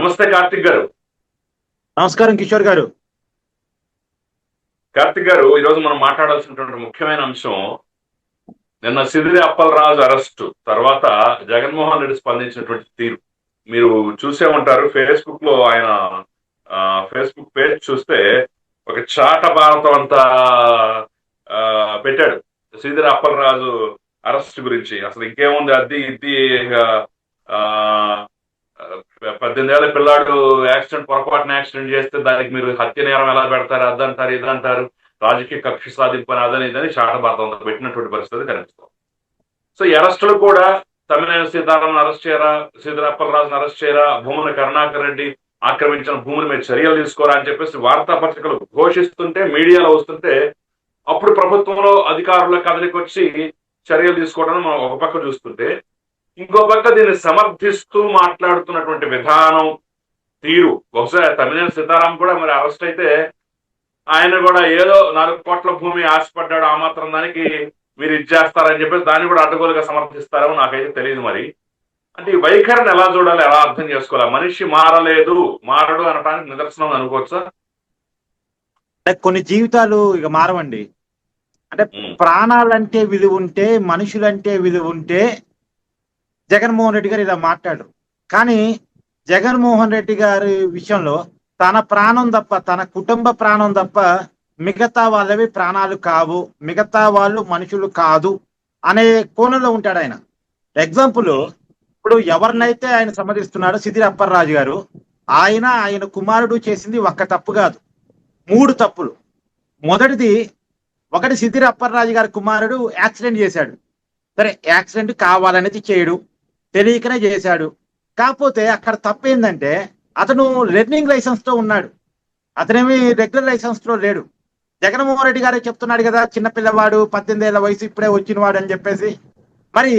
నమస్తే కార్తిక్ గారు. నమస్కారం కిషోర్ గారు. కార్తిక్ గారు, ఈరోజు మనం మాట్లాడాల్సినటువంటి ముఖ్యమైన అంశం నిన్న సిదిరి అప్పలరాజు అరెస్టు తర్వాత జగన్మోహన్ రెడ్డి స్పందించినటువంటి తీరు. మీరు చూసే ఉంటారు, ఫేస్బుక్ లో ఆయన ఫేస్బుక్ పేజ్ చూస్తే ఒక చాట భారతం అంతా పెట్టాడు సిదిరి అప్పలరాజు అరెస్ట్ గురించి. అసలు ఇంకేముంది, అది ఇది 18 ఏళ్ల పిల్లాడు పొరపాటున యాక్సిడెంట్ చేస్తే దానికి మీరు హత్య నేరం ఎలా పెడతారు, అదంటారు ఇదంటారు, రాజకీయ కక్ష సాధింపు అదని ఇదని శాటభారతం పెట్టినటువంటి పరిస్థితి కనిపిస్తుంది. సో ఈ అరెస్టులు కూడా తమ్మినేని సీతారామన్ అరెస్ట్ చేయరా, సిదిరి అప్పలరాజును అరెస్ట్ చేయరా, భూముల కరుణాకర్ రెడ్డి ఆక్రమించిన భూముల మీద చర్యలు తీసుకోరా అని చెప్పేసి వార్తాపత్రికలు ఘోషిస్తుంటే, మీడియాలో వస్తుంటే, అప్పుడు ప్రభుత్వంలో అధికారుల కదలికి వచ్చి చర్యలు తీసుకోవడం మనం ఒక పక్క చూస్తుంటే, ఇంకో పక్క దీన్ని సమర్థిస్తూ మాట్లాడుతున్నటువంటి విధానం, తీరు. బహుశా తమ్మినేని సీతారాం కూడా మరి అరెస్ట్ అయితే ఆయన కూడా ఏదో 4 కోట్ల భూమి ఆశపడ్డాడు, ఆ మాత్రం దానికి మీరు ఇచ్చేస్తారని చెప్పేసి దాన్ని కూడా అడ్డగోలుగా సమర్థిస్తారో నాకైతే తెలియదు. మరి అంటే ఈ వైఖరిని ఎలా చూడాలి, ఎలా అర్థం చేసుకోవాలి? మనిషి మారడు అనడానికి నిదర్శనం అనుకోవచ్చా? కొన్ని జీవితాలు ఇక మారవండి. అంటే ప్రాణాలంటే విలువ ఉంటే, మనుషులంటే విలువ ఉంటే జగన్మోహన్ రెడ్డి గారు ఇలా మాట్లాడరు. కానీ జగన్మోహన్ రెడ్డి గారి విషయంలో తన ప్రాణం తప్ప, తన కుటుంబ ప్రాణం తప్ప మిగతా వాళ్ళవి ప్రాణాలు కావు, మిగతా వాళ్ళు మనుషులు కాదు అనే కోణంలో ఉంటాడు ఆయన. ఎగ్జాంపుల్, ఇప్పుడు ఎవరినైతే ఆయన సమర్థిస్తున్నాడో సిదిరి అప్పలరాజు గారు, ఆయన కుమారుడు చేసింది ఒక్క తప్పు కాదు, 3 తప్పులు. ఒకటి సిదిరి అప్పలరాజు గారి కుమారుడు యాక్సిడెంట్ చేశాడు. సరే, యాక్సిడెంట్ కావాలనేది చేయడు, తెలియకనే చేశాడు. కాకపోతే అక్కడ తప్పేందంటే అతను లెర్నింగ్ లైసెన్స్ తో ఉన్నాడు, అతనేమి రెగ్యులర్ లైసెన్స్ లో లేడు. జగన్మోహన్ రెడ్డి గారే చెప్తున్నాడు కదా, చిన్న పిల్లవాడు 18 ఏళ్ల వయసు ఇప్పుడే వచ్చినవాడు అని చెప్పేసి. మరి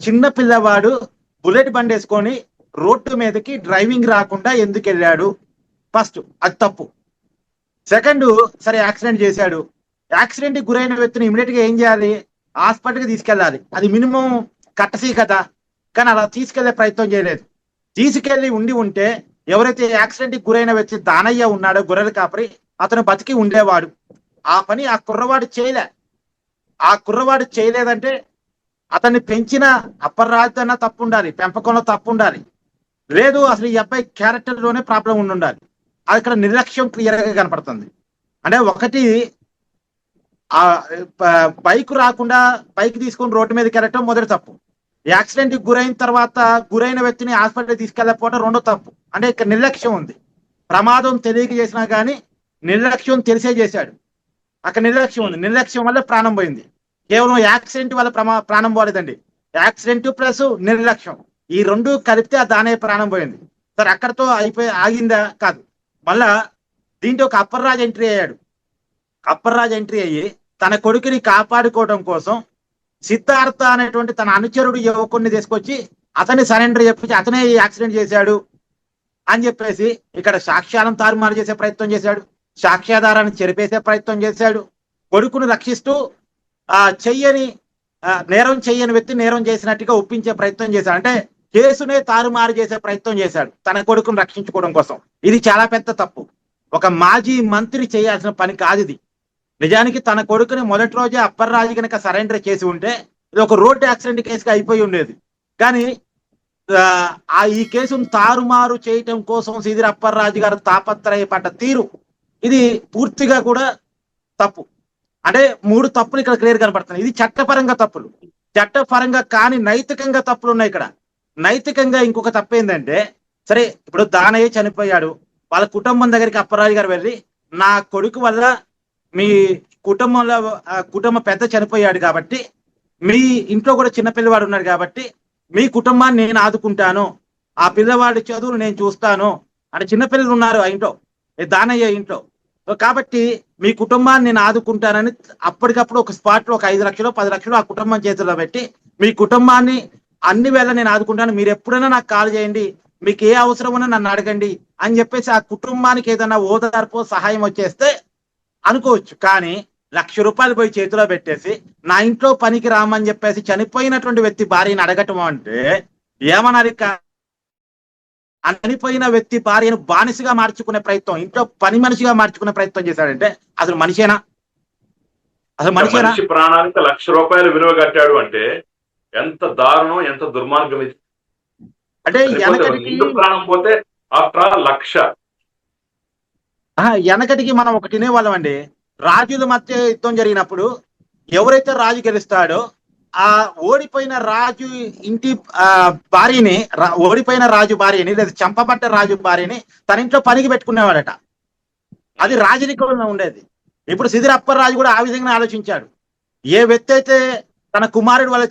చిన్న పిల్లవాడు బుల్లెట్ బండి వేసుకొని రోడ్డు మీదకి డ్రైవింగ్ రాకుండా ఎందుకు వెళ్ళాడు? ఫస్ట్ అది తప్పు. సెకండ్, సరే యాక్సిడెంట్ చేశాడు, యాక్సిడెంట్ కి గురైన వ్యక్తిని ఇమీడియట్ గా ఏం చేయాలి? హాస్పిటల్కి తీసుకెళ్ళాలి. అది మినిమం కట్టసీ కదా. కానీ అలా తీసుకెళ్లే ప్రయత్నం చేయలేదు. తీసుకెళ్లి ఉంటే ఎవరైతే యాక్సిడెంట్ కి గురైన వ్యక్తి దానయ్య ఉన్నాడో, గొర్రెల కాపరి, అతను బతికి ఉండేవాడు. ఆ పని ఆ కుర్రవాడు చేయలేదంటే అతన్ని పెంచిన అప్పలరాజు అన్న తప్పు ఉండాలి, పెంపకంలో తప్పు ఉండాలి. లేదు, అసలు ఈ అబ్బాయి క్యారెక్టర్ లోనే ప్రాబ్లం ఉండాలి. అది ఇక్కడ నిర్లక్ష్యం క్లియర్ గా కనపడుతుంది. అంటే ఒకటి, ఆ బైక్ రాకుండా బైక్ తీసుకుని రోడ్డు మీదకి వెళ్ళటం మొదటి తప్పు. యాక్సిడెంట్ కి గురైన తర్వాత గురైన వ్యక్తిని హాస్పిటల్ తీసుకెళ్ళకపోవడం రెండో తప్పు. అంటే ఇక్కడ నిర్లక్ష్యం ఉంది. ప్రమాదం తెలియక చేసినా కానీ నిర్లక్ష్యం తెలిసే చేశాడు. అక్కడ నిర్లక్ష్యం ఉంది. నిర్లక్ష్యం వల్ల ప్రాణం పోయింది. కేవలం యాక్సిడెంట్ వల్ల ప్రాణం పోలేదండి. యాక్సిడెంట్ ప్లస్ నిర్లక్ష్యం, ఈ 2 కలిపితే దానే ప్రాణం పోయింది. సరే, అక్కడతో ఆగిందా? కాదు. మళ్ళా దీంట్లో ఒక అప్పలరాజు ఎంట్రీ అయ్యాడు. అప్పలరాజు ఎంట్రీ అయ్యి తన కొడుకుని కాపాడుకోవడం కోసం సిద్ధార్థ అనేటువంటి తన అనుచరుడు యువకుడిని తీసుకొచ్చి అతన్ని సరెండర్ చెప్పించి అతనే యాక్సిడెంట్ చేశాడు అని చెప్పేసి ఇక్కడ సాక్ష్యాలను తారుమారు చేసే ప్రయత్నం చేశాడు, సాక్ష్యాధారాన్ని చెరిపేసే ప్రయత్నం చేశాడు. కొడుకును రక్షిస్తూ నేరం చెయ్యని వ్యక్తి నేరం చేసినట్టుగా ఒప్పించే ప్రయత్నం చేశాడు. అంటే కేసునే తారుమారు చేసే ప్రయత్నం చేశాడు తన కొడుకును రక్షించుకోవడం కోసం. ఇది చాలా పెద్ద తప్పు. ఒక మాజీ మంత్రి చేయాల్సిన పని కాదు ఇది. నిజానికి తన కొడుకుని మొదటి రోజే అప్పలరాజు కనుక సరెండర్ చేసి ఉంటే ఇది ఒక రోడ్డు యాక్సిడెంట్ కేసుగా అయిపోయి ఉండేది. కానీ ఈ కేసును తారుమారు చేయటం కోసం సిదిరి అప్పలరాజు గారు తాపత్రయపడ్డ తీరు, ఇది పూర్తిగా కూడా తప్పు. అంటే 3 తప్పులు ఇక్కడ క్లియర్ కనపడుతున్నాయి. ఇది చట్టపరంగా తప్పులు. చట్టపరంగా కానీ నైతికంగా తప్పులు ఉన్నాయి ఇక్కడ. నైతికంగా ఇంకొక తప్పు ఏంటంటే, సరే ఇప్పుడు దానయ్య చనిపోయాడు, వాళ్ళ కుటుంబం దగ్గరికి అప్పలరాజు గారు వెళ్ళి, నా కొడుకు వల్ల మీ కుటుంబ పెద్ద చనిపోయాడు కాబట్టి, మీ ఇంట్లో కూడా చిన్న పిల్లవాడు ఉన్నాడు కాబట్టి మీ కుటుంబాన్ని నేను ఆదుకుంటాను, ఆ పిల్లవాడి చదువులు నేను చూస్తాను అంటే చిన్నపిల్లలు ఉన్నారు ఆ ఇంట్లో, దానయ్య ఇంట్లో. కాబట్టి మీ కుటుంబాన్ని నేను ఆదుకుంటానని అప్పటికప్పుడు ఒక స్పాట్ లో ఒక 5 లక్షలు 10 లక్షలు ఆ కుటుంబం చేతిలో పెట్టి, మీ కుటుంబాన్ని అన్ని వేళ నేను ఆదుకుంటాను, మీరు ఎప్పుడైనా నాకు కాల్ చేయండి, మీకు ఏ అవసరం ఉన్నా నన్ను అడగండి అని చెప్పేసి ఆ కుటుంబానికి ఏదైనా ఓదార్పు సహాయం వచ్చేస్తే అనుకోవచ్చు. కానీ ₹1,00,000 పోయి చేతిలో పెట్టేసి నా ఇంట్లో పనికి రామని చెప్పేసి చనిపోయినటువంటి వ్యక్తి భార్యని అడగటం అంటే ఏమనాలి? చనిపోయిన వ్యక్తి భార్యను బానిసగా మార్చుకునే ప్రయత్నం, ఇంట్లో పని మనిషిగా మార్చుకునే ప్రయత్నం చేశాడంటే అసలు మనిషేనా? అసలు మనిషేనా? మనిషి ప్రాణానికి ₹1,00,000 విలువ కట్టాడు అంటే ఎంత దారుణం, ఎంత దుర్మార్గం ఇది. అంటే వెనకటికి నిండు ప్రాణం పోతే ఆఫ్టర్ ఆల్ 1,00,000. వెనకటికి మనం ఒకటి వినేవాళ్ళం అండి. రాజుల మధ్య యుద్ధం జరిగినప్పుడు ఎవరైతే రాజు గెలుస్తాడో ఆ ఓడిపోయిన రాజు ఇంటి భార్యని, ఓడిపోయిన రాజు భార్యని లేదా చంపబడ్డ రాజు భార్యని తన ఇంట్లో పనికి పెట్టుకునేవాడట. అది రాజరికంలో ఉండేది. ఇప్పుడు సిదిరి అప్పర్రాజు కూడా ఆ విధంగా ఆలోచించాడు. ఏ వ్యక్తి అయితే తన కుమారుడు వల్ల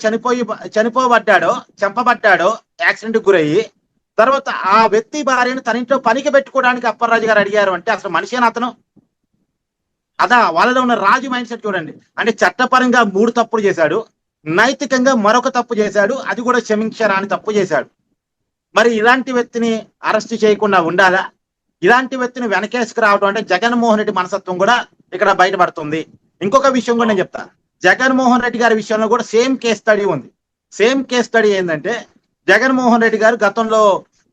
చనిపోబడ్డాడో, చంపబడ్డాడో, యాక్సిడెంట్ గురయ్యి తర్వాత ఆ వ్యక్తి భార్యను తన ఇంట్లో పనికి పెట్టుకోవడానికి అప్పర్రాజు గారు అడిగారు అంటే అసలు మనిషేనా అతను? అదా వాళ్ళలో ఉన్న రాజు మైండ్ సెట్ చూడండి. అంటే చట్టపరంగా 3 తప్పులు చేశాడు, నైతికంగా మరొక తప్పు చేశాడు, అది కూడా క్షమించరాని తప్పు చేశాడు. మరి ఇలాంటి వ్యక్తిని అరెస్ట్ చేయకుండా ఉండాలా? ఇలాంటి వ్యక్తిని వెనకేసుకు రావడం అంటే జగన్మోహన్ రెడ్డి మనసత్వం కూడా ఇక్కడ బయటపడుతుంది. ఇంకొక విషయం కూడా నేను చెప్తా. జగన్మోహన్ రెడ్డి గారి విషయంలో కూడా సేమ్ కేస్ స్టడీ ఉంది. సేమ్ కేస్ స్టడీ ఏంటంటే జగన్మోహన్ రెడ్డి గారు గతంలో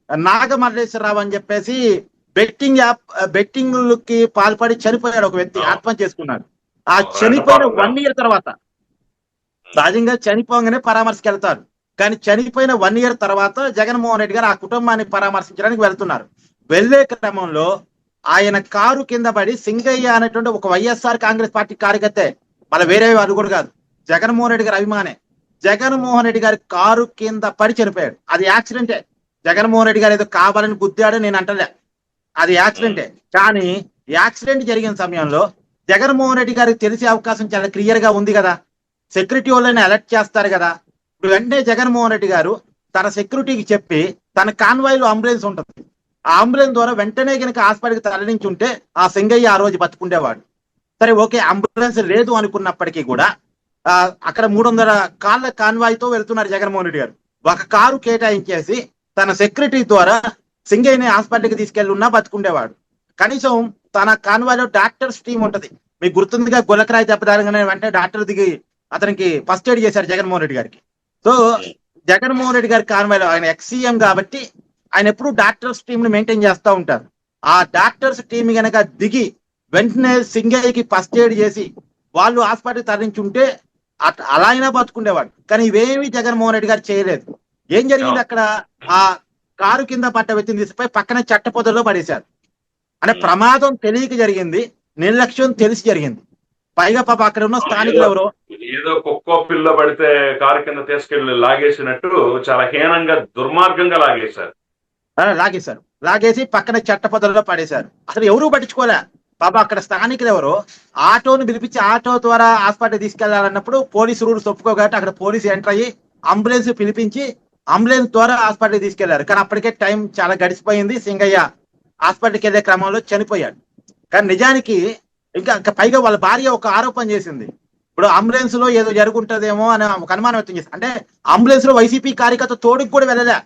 నాగమల్లేశ్వరరావు అని చెప్పేసి బెట్టింగ్కి పాల్పడి చనిపోయాడు ఒక వ్యక్తి, ఆత్మహత్య చేసుకున్నాడు. ఆ చనిపోయిన 1 year తర్వాత, సహజంగా చనిపోగానే పరామర్శకి వెళ్తారు, కానీ చనిపోయిన 1 year తర్వాత జగన్మోహన్ రెడ్డి గారు ఆ కుటుంబాన్ని పరామర్శించడానికి వెళ్తున్నారు. వెళ్లే క్రమంలో ఆయన కారు కింద పడి సింగయ్య అనేటువంటి ఒక వైఎస్ఆర్ కాంగ్రెస్ పార్టీ కార్యకర్తే, మళ్ళీ వేరే వారు కూడా కాదు, జగన్మోహన్ రెడ్డి గారి అభిమానే, జగన్మోహన్ రెడ్డి గారి కారు కింద పడి చనిపోయాడు. అది యాక్సిడెంటే. జగన్మోహన్ రెడ్డి గారు ఏదో కావాలని గుద్దాడు నేను అంటలే, అది యాక్సిడెంటే. కానీ యాక్సిడెంట్ జరిగిన సమయంలో జగన్మోహన్ రెడ్డి గారికి తెలిసే అవకాశం చాలా క్లియర్ గా ఉంది కదా. సెక్యూరిటీ వాళ్ళని అలర్ట్ చేస్తారు కదా. ఇప్పుడు వెంటనే జగన్మోహన్ రెడ్డి గారు తన సెక్యూరిటీకి చెప్పి తన కాన్వాయ్లో అంబులెన్స్ ఉంటుంది, ఆ అంబులెన్స్ ద్వారా వెంటనే కనుక హాస్పిటల్కి తరలించి ఉంటే ఆ సింగయ్య ఆ రోజు బతుకుండేవాడు. సరే ఓకే, అంబులెన్స్ లేదు అనుకున్నప్పటికీ కూడా అక్కడ 300 కార్ల కాన్వాయ్తో వెళ్తున్నారు జగన్మోహన్ రెడ్డి గారు. ఒక కారు కేటాయించేసి తన సెక్యూరిటీ ద్వారా సింగయ్యని హాస్పిటల్కి తీసుకెళ్లి ఉన్నా బతుకుండేవాడు. కనీసం తన కాన్వాయ్లో డాక్టర్స్ టీం ఉంటది, మీకు గుర్తుందిగా, గులకరాయి దెబ్బతారగానే వెంటనే డాక్టర్ దిగి అతనికి ఫస్ట్ ఎయిడ్ చేశారు జగన్మోహన్ రెడ్డి గారికి. సో జగన్మోహన్ రెడ్డి గారి కాన్వాయ్లో, ఆయన ఎక్స్-సీఎం కాబట్టి ఆయన ఎప్పుడు డాక్టర్స్ టీమ్ ని మెయింటైన్ చేస్తూ ఉంటారు. ఆ డాక్టర్స్ టీమ్ గనక దిగి వెంటనే సింగయ్యకి ఫస్ట్ ఎయిడ్ చేసి వాళ్ళు హాస్పిటల్ తరలించి ఉంటే అలా అయినా బతుకుండేవాడు. కానీ ఇవేమి జగన్మోహన్ రెడ్డి గారు చేయలేదు. ఏం జరిగింది అక్కడ? ఆ కారు కింద పట్ట వ్యక్తిని తీసిపోయి పక్కనే చట్టపొదల్లో పడేశారు. అంటే ప్రమాదం తెలియక జరిగింది, నిర్లక్ష్యం తెలిసి జరిగింది. పైగా పాప అక్కడ ఉన్న స్థానికులు ఎవరో ఏదో కుక్కో పిల్ల పడితే కారు కింద తీసుకెళ్లి లాగేసినట్టు చాలా హీనంగా దుర్మార్గంగా లాగేశారు. లాగేసి పక్కన చట్టపొదల్లో పడేశారు. అసలు ఎవరు పట్టించుకోలే. పాప అక్కడ స్థానికులు ఎవరో ఆటోను పిలిపించి ఆటో ద్వారా హాస్పిటల్ తీసుకెళ్లాలన్నప్పుడు పోలీసు రూల్స్ ఒప్పుకోగానే అక్కడ పోలీసు ఎంటర్ అయ్యి అంబులెన్స్ పిలిపించి అంబులెన్స్ ద్వారా హాస్పిటల్ తీసుకెళ్లారు. కానీ అప్పటికే టైం చాలా గడిచిపోయింది. సింగయ్య హాస్పిటల్కి వెళ్లే క్రమంలో చనిపోయాడు. కానీ నిజానికి ఇంకా పైగా వాళ్ళ భార్య ఒక ఆరోపణ చేసింది, ఇప్పుడు అంబులెన్స్ లో ఏదో జరుగుంటదేమో అని ఒక అనుమానం వ్యక్తం చేసింది. అంటే అంబులెన్స్ లో వైసీపీ కార్యకర్త తోడుకు కూడా వెళ్ళలే.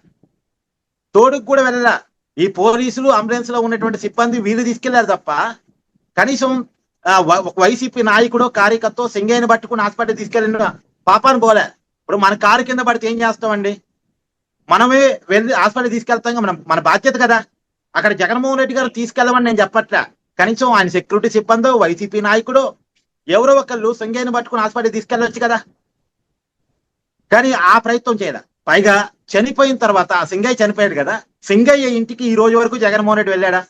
ఈ పోలీసులు, అంబులెన్స్ లో ఉన్నటువంటి సిబ్బంది వీళ్ళు తీసుకెళ్లారు తప్ప కనీసం ఒక వైసీపీ నాయకుడు కార్యకర్త సింగయ్యని పట్టుకుని హాస్పిటల్ తీసుకెళ్ళిన పాపాన్ని పోలే. ఇప్పుడు మన కారు కింద పడితే ఏం చేస్తామండి? మనమే వెళ్ళి హాస్పిటల్ తీసుకెళ్తాం, మన బాధ్యత కదా. అక్కడ జగన్మోహన్ రెడ్డి గారు తీసుకెళ్ళమని నేను చెప్పట్లే, కనీసం ఆయన సెక్యూరిటీ సిబ్బందో వైసీపీ నాయకుడు ఎవరో ఒకళ్ళు సింగయ్యని పట్టుకుని హాస్పిటల్ తీసుకెళ్ళొచ్చు కదా. కానీ ఆ ప్రయత్నం చేయాల. పైగా చనిపోయిన తర్వాత ఆ సింగయ్య చనిపోయాడు కదా, సింగయ్య ఇంటికి ఈ రోజు వరకు జగన్మోహన్ రెడ్డి వెళ్ళాడా?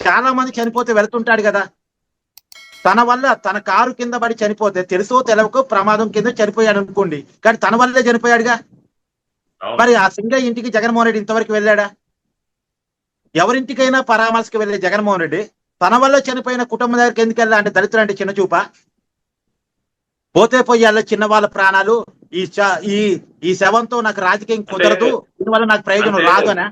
చాలా మంది చనిపోతే వెళ్తుంటాడు కదా. తన వల్ల తన కారు కింద పడి చనిపోతే తెలుసో తెలవకో ప్రమాదం కింద చనిపోయాడు అనుకోండి, కానీ తన వల్లే చనిపోయాడుగా. మరి ఆ సింగయ్య ఇంటికి జగన్మోహన్ రెడ్డి ఇంతవరకు వెళ్ళాడా? ఎవరింటికైనా పరామర్శకు వెళ్ళే జగన్మోహన్ రెడ్డి తన వల్ల చనిపోయిన కుటుంబం దగ్గరికి ఎందుకు వెళ్ళా? అంటే దళితులు అంటే చిన్న చూపా? పోతే పోయాలో చిన్న వాళ్ళ ప్రాణాలు, ఈ శవంతో నాకు రాజకీయం కుదరదు, దీనివల్ల నాకు ప్రయోజనం రాదు అనే.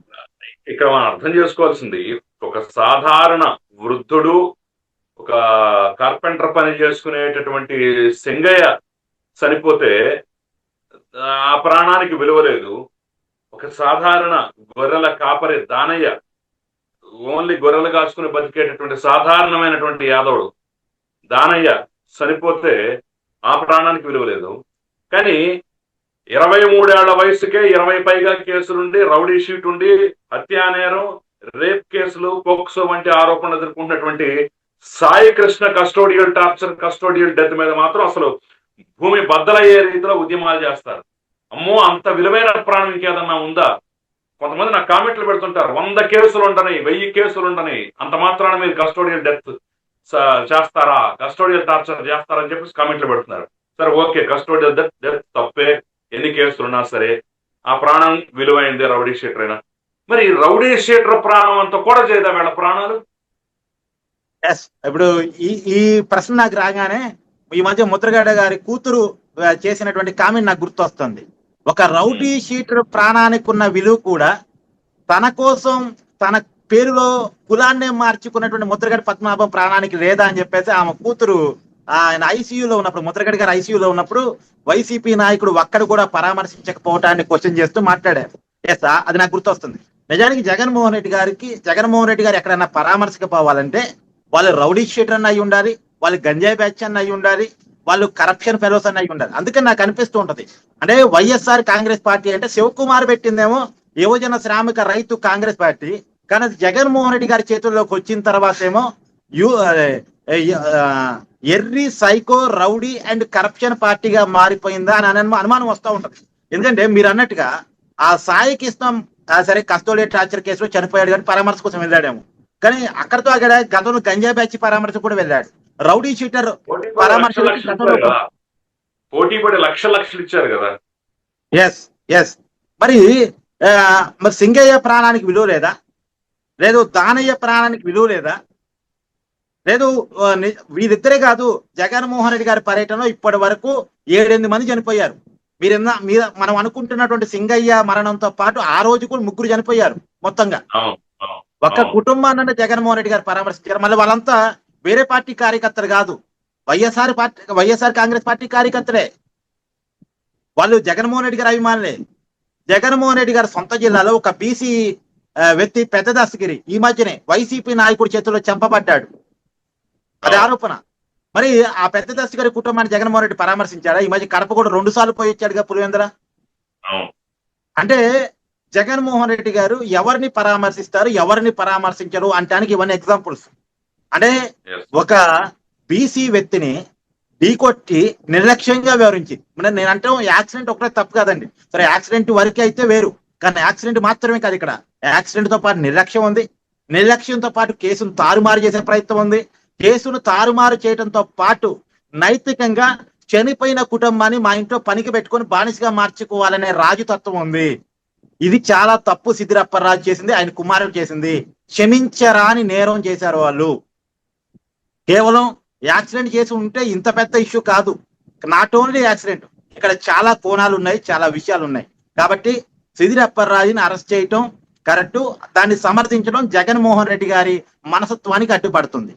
ఇక్కడ మనం అర్థం చేసుకోవాల్సింది, ఒక సాధారణ వృద్ధుడు, ఒక కార్పెంటర్ పని చేసుకునేటటువంటి సింగయ్య చనిపోతే ఆ ప్రాణానికి విలువ లేదు. ఒక సాధారణ గొర్రెల కాపరి దానయ్య, ఓన్లీ గొర్రెలు కాసుకుని బతికేటటువంటి సాధారణమైనటువంటి యాదవుడు దానయ్య చనిపోతే ఆ ప్రాణానికి విలువ లేదు. కానీ 23 ఏళ్ల వయసుకే 20 పైగా కేసులుండి, రౌడీ షీట్ ఉండి, హత్యా నేరం, రేప్ కేసులు, పోక్సో వంటి ఆరోపణలు ఎదుర్కొన్నటువంటి Sai Krishna custodial torture, custodial death మీద మాత్రం అసలు భూమి బద్దలయ్యే రీతిలో ఉద్యమాలు చేస్తారు. అమ్మో, అంత విలువైన ప్రాణం ఇంకేదన్నా ఉందా? కొంతమంది నాకు కామెంట్లు పెడుతుంటారు, 100 కేసులు ఉండని, 1000 కేసులు ఉండని, అంత మాత్రాన మీరు కస్టోడియల్ డెత్ చేస్తారా, కస్టోడియల్ టార్చర్ చేస్తారని చెప్పేసి కామెంట్లు పెడుతున్నారు. సరే, ఓకే, కస్టోడియల్ డెత్ తప్పే, ఎన్ని కేసులున్నా సరే ఆ ప్రాణం విలువైంది రౌడీ షీటర్ అయినా. మరి రౌడీ షీటర్ ప్రాణం అంతా కూడా చేయదా వీళ్ళ ప్రాణాలు? ఇప్పుడు ఈ ప్రశ్న నాకు రాగానే ఈ మధ్య ముద్రగడ గారి కూతురు చేసినటువంటి కామెంట్ నాకు గుర్తొస్తుంది. ఒక రౌడీ షీటర్ ప్రాణానికి ఉన్న విలువ కూడా తన కోసం తన పేరులో కులాన్నే మార్చుకున్నటువంటి ముద్రగడ పద్మనాభం ప్రాణానికి లేదా అని చెప్పేసి ఆమె కూతురు ఆయన ఐసీయూలో ఉన్నప్పుడు, ముద్రగడ గారు ఐసీయూలో ఉన్నప్పుడు వైసీపీ నాయకుడు ఒక్కడు కూడా పరామర్శించకపోవటాన్ని క్వశ్చన్ చేస్తూ మాట్లాడారు. అది నాకు గుర్తొస్తుంది. నిజానికి జగన్మోహన్ రెడ్డి గారు ఎక్కడైనా పరామర్శకపోవాలంటే వాళ్ళు రౌడీ షీటర్ అన్న అయి ఉండాలి, వాళ్ళు గంజాయి బ్యాచ్ అన్న అయి ఉండాలి, వాళ్ళు కరప్షన్ ఫెలోస్ అన్న అయి ఉండాలి. అందుకని నాకు అనిపిస్తూ ఉంటది, అంటే వైఎస్ఆర్ కాంగ్రెస్ పార్టీ అంటే శివకుమార్ పెట్టిందేమో యువజన శ్రామిక రైతు కాంగ్రెస్ పార్టీ, కానీ అది జగన్మోహన్ రెడ్డి గారి చేతుల్లోకి వచ్చిన తర్వాత ఏమో ఎర్రి సైకో రౌడీ అండ్ కరప్షన్ పార్టీగా మారిపోయిందా అని అనుమానం వస్తూ ఉంటది. ఎందుకంటే మీరు అన్నట్టుగా ఆ సాయికి ఇష్టం సరే కస్టోడియల్ టార్చర్ కేసులో చనిపోయాడు కానీ పరామర్శ కోసం వెళ్ళాడేమో, కానీ అక్కడతో అక్కడ గతంలో గంజా బ్యాచ్ పరామర్శ కూడా వెళ్ళాడు. రౌడీ షీటర్ పరామర్శ పోటీ పడి లక్షలు ఇచ్చారు కదా. ఎస్ మరి సింగయ్య ప్రాణానికి విలువ లేదా? లేదు దానయ్య ప్రాణానికి విలువ లేదా? లేదు వీరిద్దరే కాదు, జగన్మోహన్ రెడ్డి గారి పర్యటనలో ఇప్పటి వరకు 7-8 మంది చనిపోయారు. మనం అనుకుంటున్నటువంటి సింగయ్య మరణంతో పాటు ఆ రోజు కూడా 3 చనిపోయారు మొత్తంగా. ఒక కుటుంబాన్ని జగన్మోహన్ రెడ్డి గారు పరామర్శించారు. మళ్ళీ వాళ్ళంతా వేరే పార్టీ కార్యకర్తలు కాదు, వైఎస్ఆర్ కాంగ్రెస్ పార్టీ కార్యకర్తలే. వాళ్ళు జగన్మోహన్ రెడ్డి గారి అభిమానులే. జగన్మోహన్ రెడ్డి గారి సొంత జిల్లాలో ఒక బీసీ వ్యక్తి పెద్ద దస్తగిరి ఈ మధ్యనే వైసీపీ నాయకుడి చేతుల్లో చంపబడ్డాడు, అది ఆరోపణ. మరి ఆ పెద్ద దస్తగిరి కుటుంబాన్ని జగన్మోహన్ రెడ్డి పరామర్శించాడా? ఈ మధ్య కడప కూడా 2 సార్లు పోయి వచ్చాడుగా పులివెందుల. అంటే జగన్మోహన్ రెడ్డి గారు ఎవరిని పరామర్శిస్తారు, ఎవరిని పరామర్శించరు అంటానికి ఇవన్నీ ఎగ్జాంపుల్స్. అంటే ఒక బీసీ వ్యక్తిని ఢీకొట్టి నిర్లక్ష్యంగా వ్యవహరించి, నేనంటే యాక్సిడెంట్ ఒకటే తప్పు కాదండి, సరే యాక్సిడెంట్ వరకే అయితే వేరు, కానీ యాక్సిడెంట్ మాత్రమే కాదు, ఇక్కడ యాక్సిడెంట్ తో పాటు నిర్లక్ష్యం ఉంది, నిర్లక్ష్యంతో పాటు కేసును తారుమారు చేసే ప్రయత్నం ఉంది, కేసును తారుమారు చేయడంతో పాటు నైతికంగా చనిపోయిన కుటుంబాన్ని మా ఇంట్లో పనికి పెట్టుకొని బానిసగా మార్చుకోవాలనే రాజుతత్వం ఉంది. ఇది చాలా తప్పు సిద్ధిరప్పరాజు చేసింది, ఆయన కుమారుడు చేసింది. క్షమించరాని నేరం చేశారు వాళ్ళు. కేవలం యాక్సిడెంట్ చేసి ఉంటే ఇంత పెద్ద ఇష్యూ కాదు, నాట్ ఓన్లీ యాక్సిడెంట్, ఇక్కడ చాలా కోణాలు ఉన్నాయి, చాలా విషయాలు ఉన్నాయి. కాబట్టి సిద్ధిరప్పరాజుని అరెస్ట్ చేయటం కరెక్టు, దాన్ని సమర్థించడం జగన్మోహన్ రెడ్డి గారి మనస్తత్వానికి అడ్డుపడుతుంది.